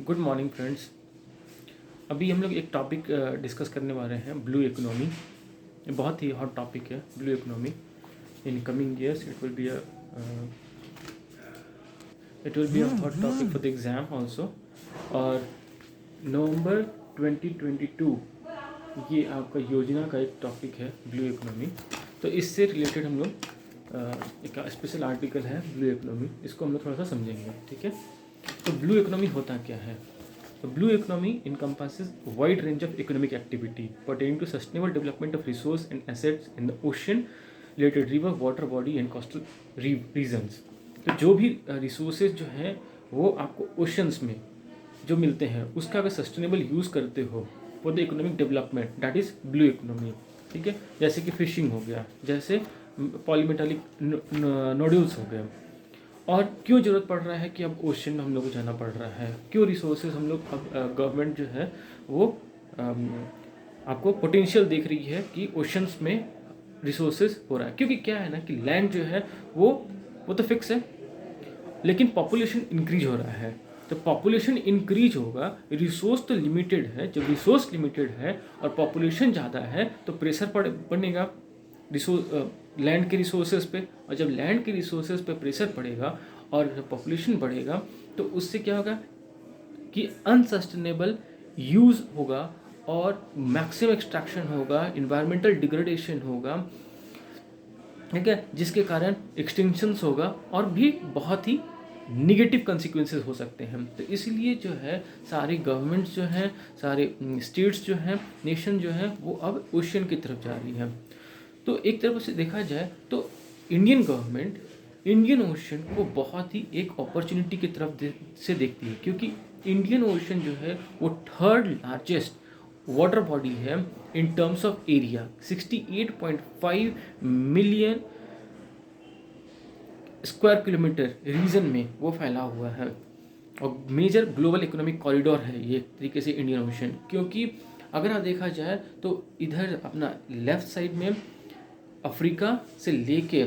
Good morning friends. अभी हम लोग एक टॉपिक डिस्कस करने वाले हैं, ब्लू इकोनॉमी। ये बहुत ही हॉट टॉपिक है, blue economy. In coming years it will be a hot topic for the exam also. और नवंबर 2022 ये आपका योजना का एक टॉपिक है, ब्लू इकोनॉमी। तो इससे रिलेटेड हम लोग एक स्पेशल आर्टिकल है ब्लू इकोनॉमी, इसको हम लोग थोड़ा सा समझेंगे, ठीक है। तो ब्लू इकोनॉमी होता क्या है? The blue economy encompasses a wide range of economic activity pertaining to sustainable development of resource and assets in the ocean, related river, water body and coastal regions। तो जो भी रिसोर्सेज जो हैं वो आपको ओशंस में जो मिलते हैं उसका अगर सस्टेनेबल यूज़ करते हो for the economic development, that is blue economy, ठीक है। जैसे कि फिशिंग हो गया, जैसे पॉलीमेटालिक नोड्यूल्स हो गए। और क्यों ज़रूरत पड़ रहा है कि अब ओशन में हम लोग को जाना पड़ रहा है, क्यों रिसोर्सेज हम लोग अब गवर्नमेंट जो है वो आपको पोटेंशियल देख रही है कि ओशंस में रिसोर्सेज हो रहा है। क्योंकि क्या है ना कि लैंड जो है वो तो फिक्स है, लेकिन पॉपुलेशन इंक्रीज हो रहा है। तो पॉपुलेशन इंक्रीज होगा, रिसोर्स तो लिमिटेड है। जब रिसोर्स लिमिटेड है और पॉपुलेशन ज़्यादा है तो प्रेशर पड़ेगा लैंड के रिसोर्सेज पे। और जब लैंड के रिसोर्सेज पे प्रेशर पड़ेगा और पॉपुलेशन बढ़ेगा तो उससे क्या होगा कि अनसस्टेनेबल यूज़ होगा और मैक्सिमम एक्सट्रैक्शन होगा, इन्वायरमेंटल डिग्रेडेशन होगा, ठीक है, जिसके कारण एक्सटिंक्शंस होगा और भी बहुत ही निगेटिव कंसिक्वेंसेस हो सकते हैं। तो इसलिए जो है सारे गवर्नमेंट्स जो हैं, सारे स्टेट्स जो हैं, नेशन जो है वो अब ओशियन की तरफ जा रही है। तो एक तरफ से देखा जाए तो इंडियन गवर्नमेंट इंडियन ओशन को बहुत ही एक अपॉर्चुनिटी की तरफ से देखती है, क्योंकि इंडियन ओशन जो है वो थर्ड लार्जेस्ट वाटर बॉडी है in terms of area. 68.5 million square kilometre region में वो फैला हुआ है और मेजर ग्लोबल इकोनॉमिक कॉरिडोर है ये एक तरीके से इंडियन ओशन। क्योंकि अगर आप देखा जाए तो इधर अपना लेफ्ट साइड में अफ्रीका से लेके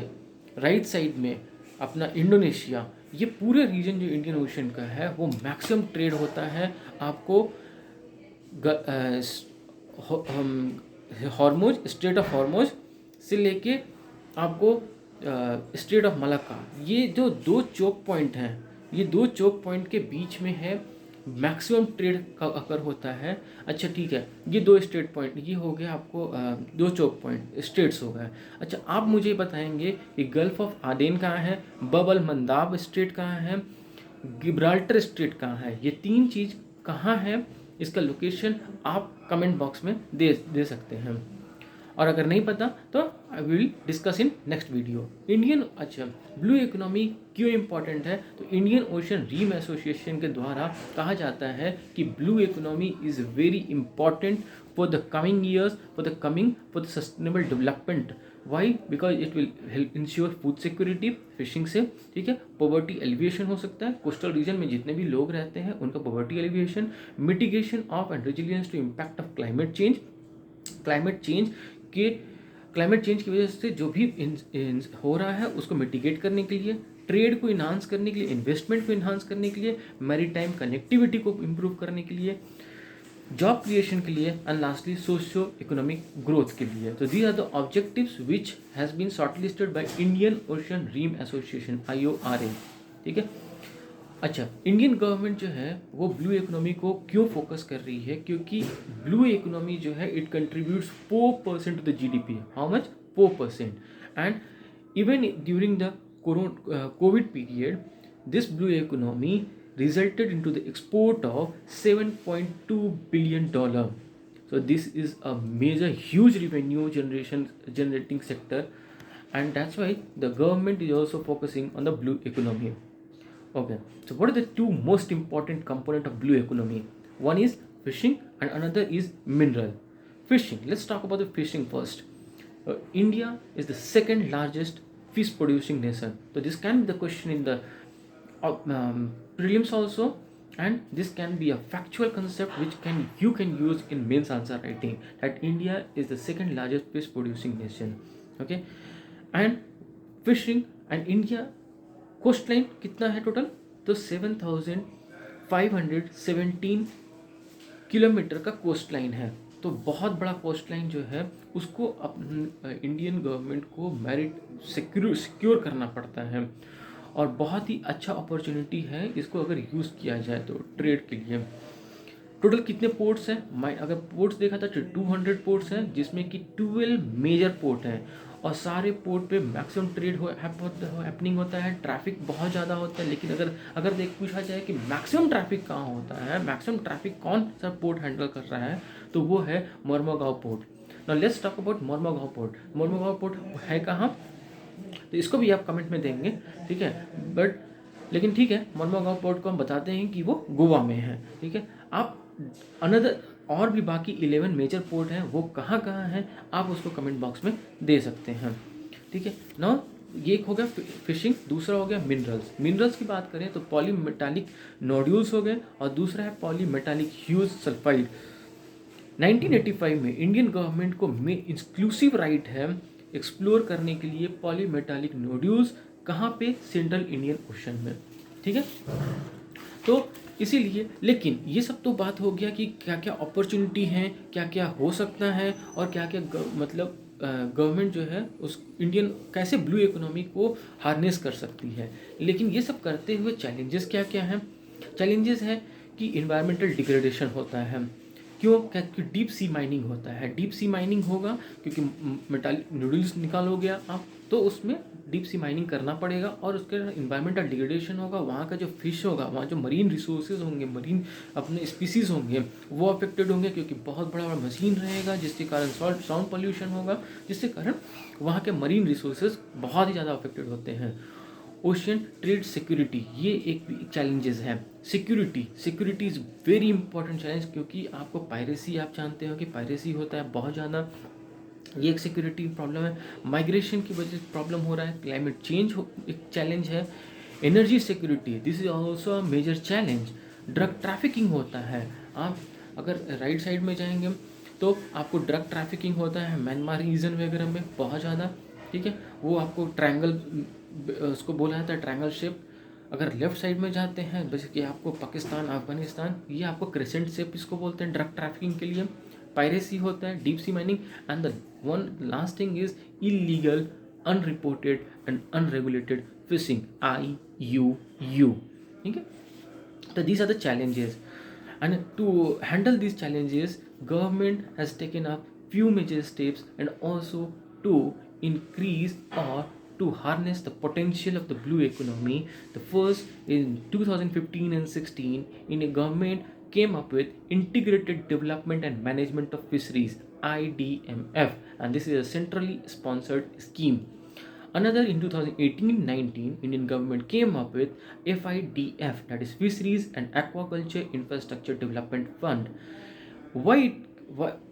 राइट साइड में अपना इंडोनेशिया, ये पूरे रीजन जो इंडियन ओशन का है वो मैक्सिमम ट्रेड होता है। आपको हॉर्मोज, स्ट्रेट ऑफ हॉर्मोज से लेके आपको स्ट्रेट ऑफ मलाक्का, ये जो दो चोक पॉइंट हैं, ये दो चोक पॉइंट के बीच में है मैक्सिमम ट्रेड का अकर होता है। अच्छा ठीक है, ये दो स्टेट पॉइंट ये हो गया आपको दो चोक पॉइंट स्टेट्स हो गए। अच्छा आप मुझे बताएंगे कि गल्फ ऑफ आदेन कहाँ है, बब अल मंदाब स्टेट कहाँ है, गिब्राल्टर स्टेट कहाँ है, ये तीन चीज़ कहाँ है, इसका लोकेशन आप कमेंट बॉक्स में दे सकते हैं। और अगर नहीं पता तो I will discuss in next video. अच्छा ब्लू इकोनॉमी क्यों इम्पॉर्टेंट है? तो इंडियन ओशन रीम एसोसिएशन के द्वारा कहा जाता है कि blue economy is very important for the coming years, for the sustainable development. Why? Because it will help ensure food security fishing से, ठीक है। पॉवर्टी एलिविएशन हो सकता है, कोस्टल रीजन में जितने भी लोग रहते हैं उनका poverty alleviation, mitigation of and resilience to impact of climate change climate change की वजह से जो भी हो रहा है उसको मिटिगेट करने के लिए, ट्रेड को इन्हांस करने के लिए, इन्वेस्टमेंट को इन्हांस करने के लिए, मैरीटाइम कनेक्टिविटी को इम्प्रूव करने के लिए, जॉब क्रिएशन के लिए and lastly socio economic growth के लिए। तो these are the objectives which has been shortlisted by Indian Ocean Rim Association IORA, ठीक है। अच्छा इंडियन गवर्नमेंट जो है वो ब्लू इकोनॉमी को क्यों फोकस कर रही है? क्योंकि ब्लू इकोनॉमी जो है it contributes 4% to the GDP। How much? 4%। And even during the covid period this blue economy resulted into the export of $7.2 billion. So this is a major huge revenue generating sector, and that's why the government is also focusing on the blue economy. Okay, so what are the two most important component of blue economy? One is fishing and another is mineral. Fishing, let's talk about the fishing first. India is the second largest fish producing nation. So this can be the question in the prelims also, and this can be a factual concept which you can use in mains answer writing, that India is the second largest fish producing nation. Okay, and fishing and India coast line कितना है total? तो 517 kilometre का coast line है। तो बहुत बड़ा coast line जो है उसको इंडियन गवर्नमेंट को मैरिट सिक्योर करना पड़ता है, और बहुत ही अच्छा अपॉर्चुनिटी है इसको अगर यूज़ किया जाए तो ट्रेड के लिए। टोटल कितने पोर्ट्स हैं, अगर पोर्ट्स देखा था तो 200 पोर्ट्स हैं, जिसमें कि 12 मेजर पोर्ट हैं, और सारे पोर्ट पे मैक्सिमम ट्रेड हैपनिंग होता है, ट्रैफिक बहुत ज़्यादा होता है। लेकिन अगर पूछा जाए कि मैक्सिमम ट्रैफिक कहाँ होता है, मैक्सिमम ट्रैफिक कौन सा पोर्ट हैंडल कर रहा है, तो वो है Mormugao port. Now let's talk about Mormugao port. Mormugao port है कहाँ, तो इसको भी आप कमेंट में देंगे, ठीक है। लेकिन ठीक है, मोरमुगांव पोर्ट को हम बताते हैं कि वो गोवा में है, ठीक है। आप अनदर और भी बाकी 11 मेजर पोर्ट हैं, वो कहाँ कहाँ हैं आप उसको कमेंट बॉक्स में दे सकते हैं, ठीक है। नाउ ये एक हो गया फिशिंग, दूसरा हो गया मिनरल्स की बात करें तो पॉलीमेटालिक नोड्यूल्स हो गए, और दूसरा है पॉलीमेटालिक ह्यूज सल्फाइड। 1985 में इंडियन गवर्नमेंट को में एक्सक्लूसिव राइट है एक्सप्लोर करने के लिए पॉलीमेटालिक नोड्यूल्स, कहाँ पे, सेंट्रल इंडियन ओशन में, ठीक है। तो इसीलिए, लेकिन ये सब तो बात हो गया कि क्या क्या अपॉर्चुनिटी हैं, क्या क्या हो सकता है, और क्या क्या मतलब गवर्नमेंट जो है उस इंडियन कैसे ब्लू इकोनॉमी को हार्नेस कर सकती है। लेकिन ये सब करते हुए चैलेंजेस क्या क्या हैं। चैलेंजेस है कि इन्वायरमेंटल डिग्रेडेशन होता है, क्यों, क्योंकि डीप सी माइनिंग होता है। डीप सी माइनिंग होगा क्योंकि मेटालिक नूडल्स निकालोगे आप, तो उसमें डीप सी माइनिंग करना पड़ेगा, और उसके इन्वायरमेंटल डिग्रेडेशन होगा। वहाँ का जो फिश होगा, वहाँ जो मरीन रिसोर्सेज होंगे, मरीन अपने स्पीसीज होंगे, वो अफेक्टेड होंगे, क्योंकि बहुत बड़ा मशीन रहेगा, जिसके कारण साउंड पोल्यूशन होगा, जिसके कारण वहाँ के मरीन रिसोर्सेज बहुत ही ज़्यादा अफेक्टेड होते हैं। ओशियन ट्रेड सिक्योरिटी, ये एक चैलेंजेस है। Security is very important challenge, क्योंकि आपको पायरेसी, आप जानते हो कि पायरेसी होता है बहुत ज़्यादा, ये एक सिक्योरिटी प्रॉब्लम है। माइग्रेशन की वजह से प्रॉब्लम हो रहा है, क्लाइमेट चेंज एक चैलेंज है। Energy security, this is also a major challenge. Drug trafficking होता है, आप अगर राइट साइड में जाएंगे तो आपको ड्रग ट्रैफिकिंग होता है म्यांमार रीजन वगैरह में बहुत ज़्यादा, ठीक है। वो आपको ट्रायंगल, उसको बोला जाता है ट्रायंगल शेप। अगर लेफ्ट साइड में जाते हैं जैसे कि आपको पाकिस्तान, अफगानिस्तान, ये आपको क्रेसेंट शेप इसको बोलते हैं ड्रग ट्रैफिकिंग के लिए। पायरेसी होता है, deep sea mining, and the one last thing is illegal, unreported and unregulated fishing, IUU, ठीक है। So these are the challenges, and to handle these challenges government has taken up few major steps, and also to increase or to harness the potential of the blue economy. The first, in 2015 and 16, Indian government came up with integrated development and management of fisheries, IDMF, and this is a centrally sponsored scheme. Another, in 2018-19, Indian government came up with FIDF, that is Fisheries and Aquaculture Infrastructure Development Fund. Why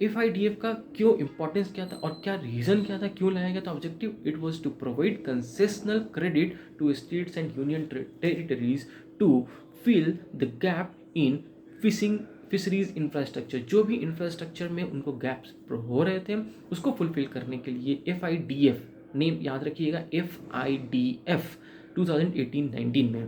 FIDF का क्यों importance क्या था और क्या reason क्या था, क्यों लाया गया था objective? It was to provide concessional credit to states and union territories to fill the gap in fisheries infrastructure. जो भी इंफ्रास्ट्रक्चर में उनको गैप्स हो रहे थे उसको फुलफिल करने के लिए FIDF, नेम याद रखिएगा, FIDF 2018-19 में।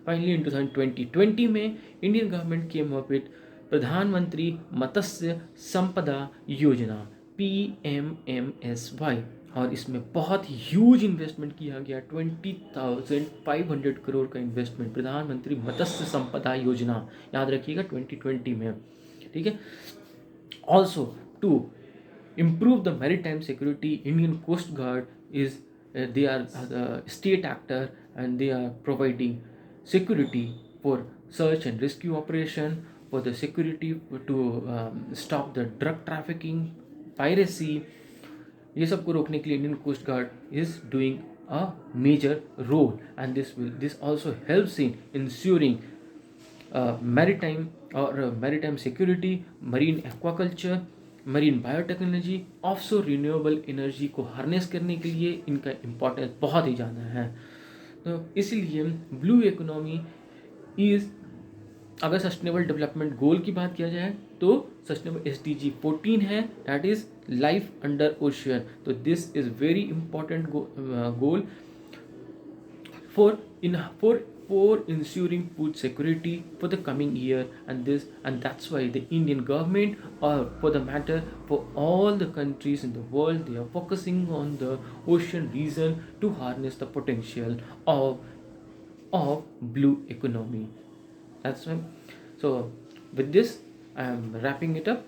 फाइनली इन 2020 में Indian government came up with प्रधानमंत्री मत्स्य संपदा योजना, PMMSY, और इसमें बहुत ह्यूज इन्वेस्टमेंट किया गया, 20,500 करोड़ का इन्वेस्टमेंट प्रधानमंत्री मत्स्य संपदा योजना, याद रखिएगा 2020 में, ठीक है। Also to improve the maritime security, Indian Coast Guard is they are the state actor, and they are providing security for search and rescue operation, for the security to stop the drug trafficking, piracy, ये सब को रोकने के लिए Indian coast guard is doing a major role, and this also helps in ensuring maritime security, marine aquaculture, marine biotechnology, offshore renewable energy को harness करने के लिए इनका इम्पोर्टेंस बहुत ही ज़्यादा है। तो इसीलिए ब्लू इकोनॉमी इज़, अगर सस्टेनेबल डेवलपमेंट गोल की बात किया जाए तो सस्टेनेबल SDG 14 है, that is life under ocean. तो this is very important goal for for ensuring food security for the coming year, and that's why the Indian government, or for the matter for all the countries in the world, they are focusing on the ocean region to harness the potential of of blue economy. That's why. So with this, I am wrapping it up.